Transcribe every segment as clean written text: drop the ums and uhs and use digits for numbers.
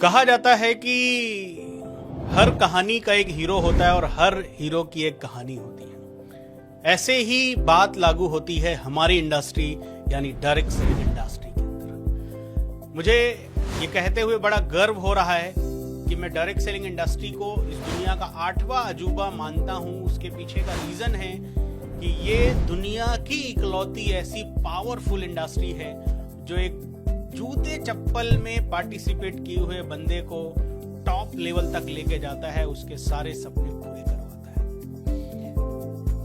कहा जाता है कि हर कहानी का एक हीरो होता है और हर हीरो की एक कहानी होती है। ऐसे ही बात लागू होती है हमारी इंडस्ट्री यानी डायरेक्ट सेलिंग इंडस्ट्री के अंदर। मुझे ये कहते हुए बड़ा गर्व हो रहा है कि मैं डायरेक्ट सेलिंग इंडस्ट्री को इस दुनिया का 8वां अजूबा मानता हूँ। उसके पीछे का रीजन है कि ये दुनिया की इकलौती ऐसी पावरफुल इंडस्ट्री है जो एक जूते चप्पल में पार्टिसिपेट किए हुए बंदे को टॉप लेवल तक लेके जाता है, उसके सारे सपने पूरे करवाता है।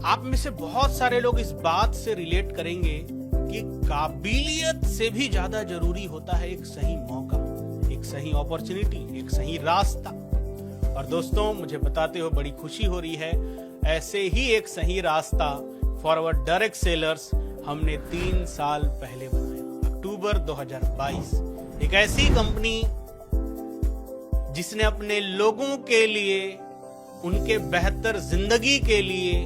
आप में से बहुत सारे लोग इस बात से रिलेट करेंगे कि काबिलियत से भी ज्यादा जरूरी होता है एक सही मौका, एक सही अपॉर्चुनिटी, एक सही रास्ता। और दोस्तों, मुझे बताते हुए बड़ी खुशी हो रही है, ऐसे ही एक सही रास्ता फॉर आवर डायरेक्ट सेलर्स हमने 3 साल पहले बनाया। अक्टूबर 2022 एक ऐसी कंपनी जिसने अपने लोगों के लिए, उनके बेहतर जिंदगी के लिए,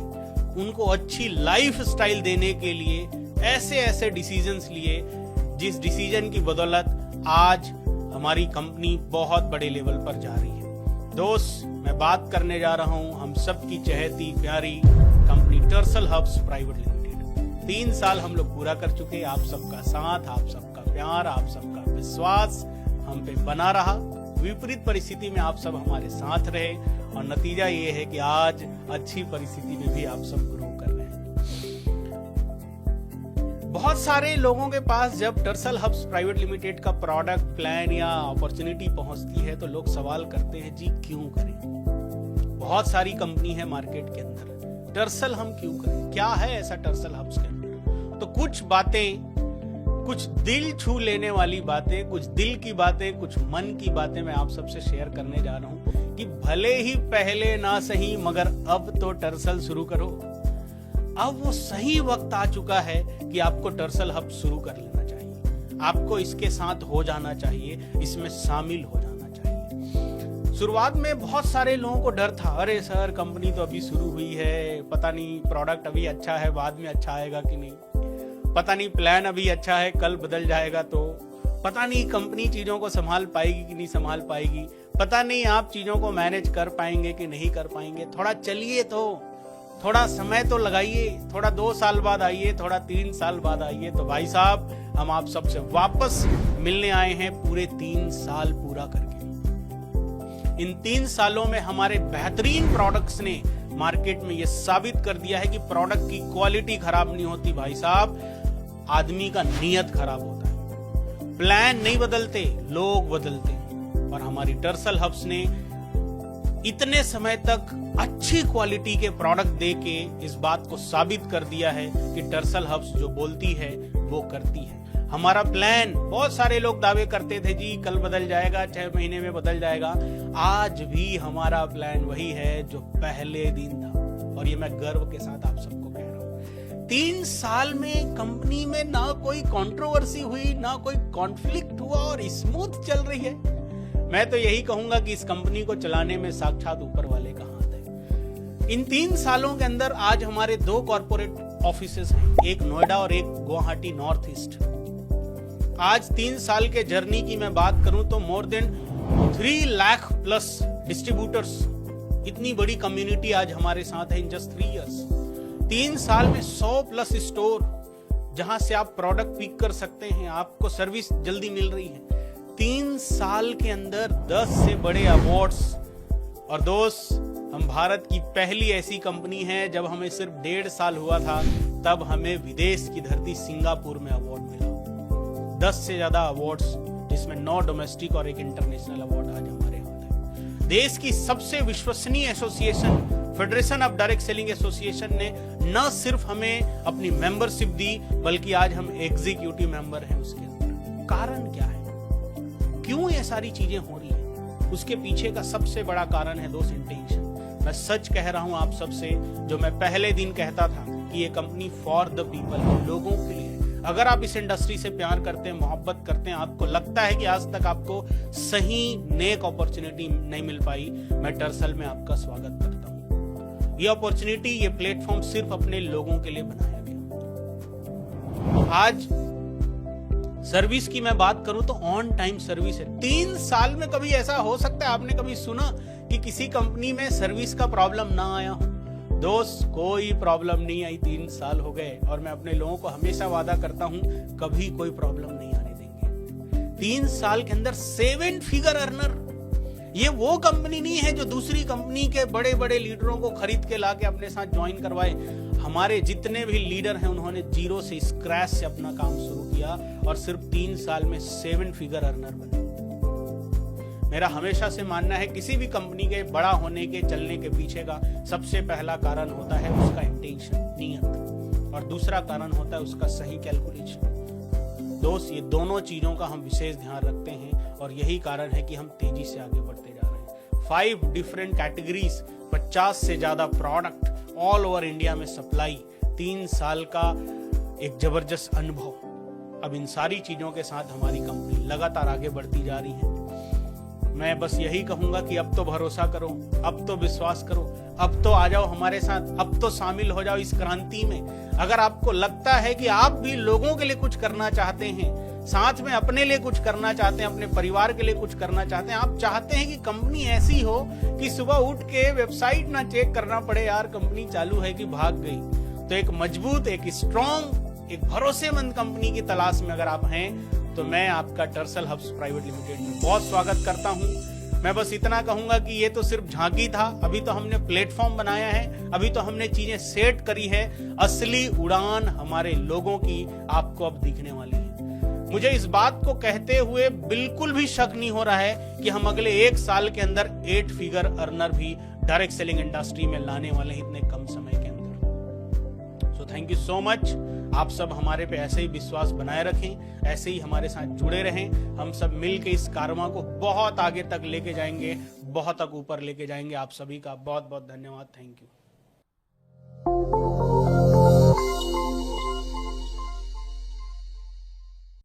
उनको अच्छी लाइफ स्टाइल देने के लिए ऐसे ऐसे डिसीजंस लिए जिस डिसीजन की बदौलत आज हमारी कंपनी बहुत बड़े लेवल पर जा रही है। दोस्त, मैं बात करने जा रहा हूं हम सबकी चहेती प्यारी कंपनी टर्सल हब्स प्राइवेट लिमिटेड। 3 साल हम लोग पूरा कर चुके। आप सबका साथ, आप सबका प्यार, आप सबका विश्वास हम पे बना रहा। विपरीत परिस्थिति में आप सब हमारे साथ रहे और नतीजा ये है कि आज अच्छी परिस्थिति में भी आप सब ग्रो कर रहे हैं। बहुत सारे लोगों के पास जब टर्सल हब्स प्राइवेट लिमिटेड का प्रोडक्ट, प्लान या अपॉर्चुनिटी पहुंचती है तो लोग सवाल करते हैं, जी क्यों करें? बहुत सारी कंपनी है मार्केट के अंदर, टर्सल हम क्यों करें? क्या है ऐसा टर्सल हब्स के अंदर? तो कुछ बातें, कुछ दिल छू लेने वाली बातें, कुछ दिल की बातें, कुछ मन की बातें मैं आप सबसे शेयर करने जा रहा हूं कि भले ही पहले ना सही मगर अब तो टर्सल शुरू करो। अब वो सही वक्त आ चुका है कि आपको टर्सल हब शुरू कर लेना चाहिए। आपको इसके साथ हो जाना चाहिए, इसमें शामिल हो जाना चाहिए। शुरुआत में बहुत सारे लोगों को डर था, अरे सर कंपनी तो अभी शुरू हुई है, पता नहीं प्रोडक्ट अभी अच्छा है, बाद में अच्छा आएगा कि नहीं, पता नहीं प्लान अभी अच्छा है, कल बदल जाएगा, तो पता नहीं कंपनी चीजों को संभाल पाएगी कि नहीं संभाल पाएगी, पता नहीं आप चीजों को मैनेज कर पाएंगे कि नहीं कर पाएंगे। थोड़ा चलिए, तो थोड़ा समय तो लगाइए, थोड़ा 2 साल बाद आइए, थोड़ा 3 साल बाद आइए। तो भाई साहब, हम आप सबसे वापस मिलने आए हैं पूरे 3 साल पूरा करके। इन 3 सालों में हमारे बेहतरीन प्रोडक्ट्स ने मार्केट में यह साबित कर दिया है कि प्रोडक्ट की क्वालिटी खराब नहीं होती भाई साहब, आदमी का नियत खराब होता है। प्लान नहीं बदलते, लोग बदलते हैं। और हमारी टर्सल हब्स ने इतने समय तक अच्छी क्वालिटी के प्रोडक्ट देके इस बात को साबित कर दिया है कि टर्सल हब्स जो बोलती है वो करती है। हमारा प्लान, बहुत सारे लोग दावे करते थे जी कल बदल जाएगा, 6 महीने में बदल जाएगा। आज भी हमारा प्लान वही है जो पहले दिन था, और ये मैं गर्व के साथ आप सबको कह रहा हूं। 3 साल में कंपनी में ना कोई कंट्रोवर्सी हुई, ना कोई कॉन्फ्लिक्ट हुआ और स्मूथ चल रही है। मैं तो यही कहूंगा कि इस कंपनी को चलाने में साक्षात ऊपर वाले का हाथ है। इन 3 सालों के अंदर आज हमारे 2 कॉर्पोरेट ऑफिसेस हैं, एक नोएडा और एक गुवाहाटी नॉर्थ ईस्ट। आज 3 साल के जर्नी की मैं बात करूं तो more than 3 lakh plus distributors, इतनी बड़ी कम्युनिटी आज हमारे साथ है इन जस्ट 3 इयर्स। 3 साल में 100 प्लस स्टोर जहां से आप प्रोडक्ट पिक कर सकते हैं, आपको सर्विस जल्दी मिल रही है। 3 साल के अंदर 10 से बड़े अवार्ड्स। और दोस्त, हम भारत की पहली ऐसी कंपनी है, जब हमें सिर्फ 1.5 साल हुआ था तब हमें विदेश की धरती सिंगापुर में अवार्ड मिला। 10 से ज्यादा अवार्ड्स, जिसमें 9 डोमेस्टिक और 1 इंटरनेशनल अवार्ड आज हमारे हाथ है। देश की सबसे विश्वसनीय association federation of direct selling association ने न सिर्फ हमें अपनी मेंबरशिप दी, बल्कि आज हम एग्जीक्यूटिव मेंबर हैं उसके अंदर। कारण क्या है, क्यों ये सारी चीजें हो रही है? उसके पीछे का सबसे बड़ा कारण है दोस्त, इंटेंशन। मैं सच कह रहा हूं आप सबसे, जो मैं पहले दिन कहता था कि ये कंपनी फॉर द पीपल है, लोगों के लिए। अगर आप इस इंडस्ट्री से प्यार करते हैं, मोहब्बत करते हैं, आपको लगता है कि आज तक आपको सही नेक अपॉर्चुनिटी नहीं मिल पाई, मैं टर्सल में आपका स्वागत करता हूं। ये अपॉर्चुनिटी, ये प्लेटफॉर्म सिर्फ अपने लोगों के लिए बनाया गया। आज सर्विस की मैं बात करूं तो ऑन टाइम सर्विस है। 3 साल में कभी ऐसा हो सकता है, आपने कभी सुना कि किसी कंपनी में सर्विस का प्रॉब्लम ना आया हो? दोस्त, कोई प्रॉब्लम नहीं आई, 3 साल हो गए, और मैं अपने लोगों को हमेशा वादा करता हूं कभी कोई प्रॉब्लम नहीं आने देंगे। 3 साल के अंदर 7 फिगर अर्नर। ये वो कंपनी नहीं है जो दूसरी कंपनी के बड़े बड़े लीडरों को खरीद के लाके अपने साथ ज्वाइन करवाए। हमारे जितने भी लीडर हैं उन्होंने जीरो से, स्क्रैच से अपना काम शुरू किया और सिर्फ 3 साल में 7 फिगर अर्नर बने। मेरा हमेशा से मानना है किसी भी कंपनी के बड़ा होने के, चलने के पीछे का सबसे पहला कारण होता है उसका इंटेंशन, नीयत, और दूसरा कारण होता है उसका सही कैलकुलेशन। दोस्त, ये दोनों चीजों का हम विशेष ध्यान रखते हैं और यही कारण है कि हम तेजी से आगे बढ़ते जा रहे हैं। 5 डिफरेंट कैटेगरीज, 50 से ज्यादा प्रोडक्ट, ऑल ओवर इंडिया में सप्लाई, 3 साल का एक जबरदस्त अनुभव। अब इन सारी चीजों के साथ हमारी कंपनी लगातार आगे बढ़ती जा रही है। मैं बस यही कहूंगा कि अब तो भरोसा करो, अब तो विश्वास करो, अब तो आ जाओ हमारे साथ, अब तो शामिल हो जाओ इस क्रांति में। अगर आपको लगता है कि आप भी लोगों के लिए कुछ करना चाहते हैं, साथ में अपने लिए कुछ करना चाहते हैं, अपने परिवार के लिए कुछ करना चाहते हैं, आप चाहते हैं कि कंपनी ऐसी हो कि सुबह उठ के वेबसाइट ना चेक करना पड़े, यार कंपनी चालू है कि भाग गई, तो एक मजबूत, एक स्ट्रॉन्ग, एक भरोसेमंद कंपनी की तलाश में अगर आप हैं तो मैं आपका टर्सल हब्स प्राइवेट लिमिटेड में बहुत स्वागत करता हूं। मैं बस इतना कहूंगा कि ये तो सिर्फ झांकी था, अभी तो हमने प्लेटफॉर्म बनाया है, अभी तो हमने चीजें सेट करी है। असली उड़ान हमारे लोगों की आपको अब दिखने वाली है। मुझे इस बात को कहते हुए बिल्कुल भी शक नहीं हो रहा है कि हम अगले 1 साल के अंदर 8 फिगर अर्नर भी डायरेक्ट सेलिंग इंडस्ट्री में लाने वाले हैं इतने कम समय के अंदर। So thank you so much. आप सब हमारे पे ऐसे ही विश्वास बनाए रखें, ऐसे ही हमारे साथ जुड़े रहें। हम सब मिल के इस कारवां को बहुत आगे तक लेके जाएंगे, बहुत तक ऊपर लेके जाएंगे। आप सभी का बहुत बहुत धन्यवाद। Thank you.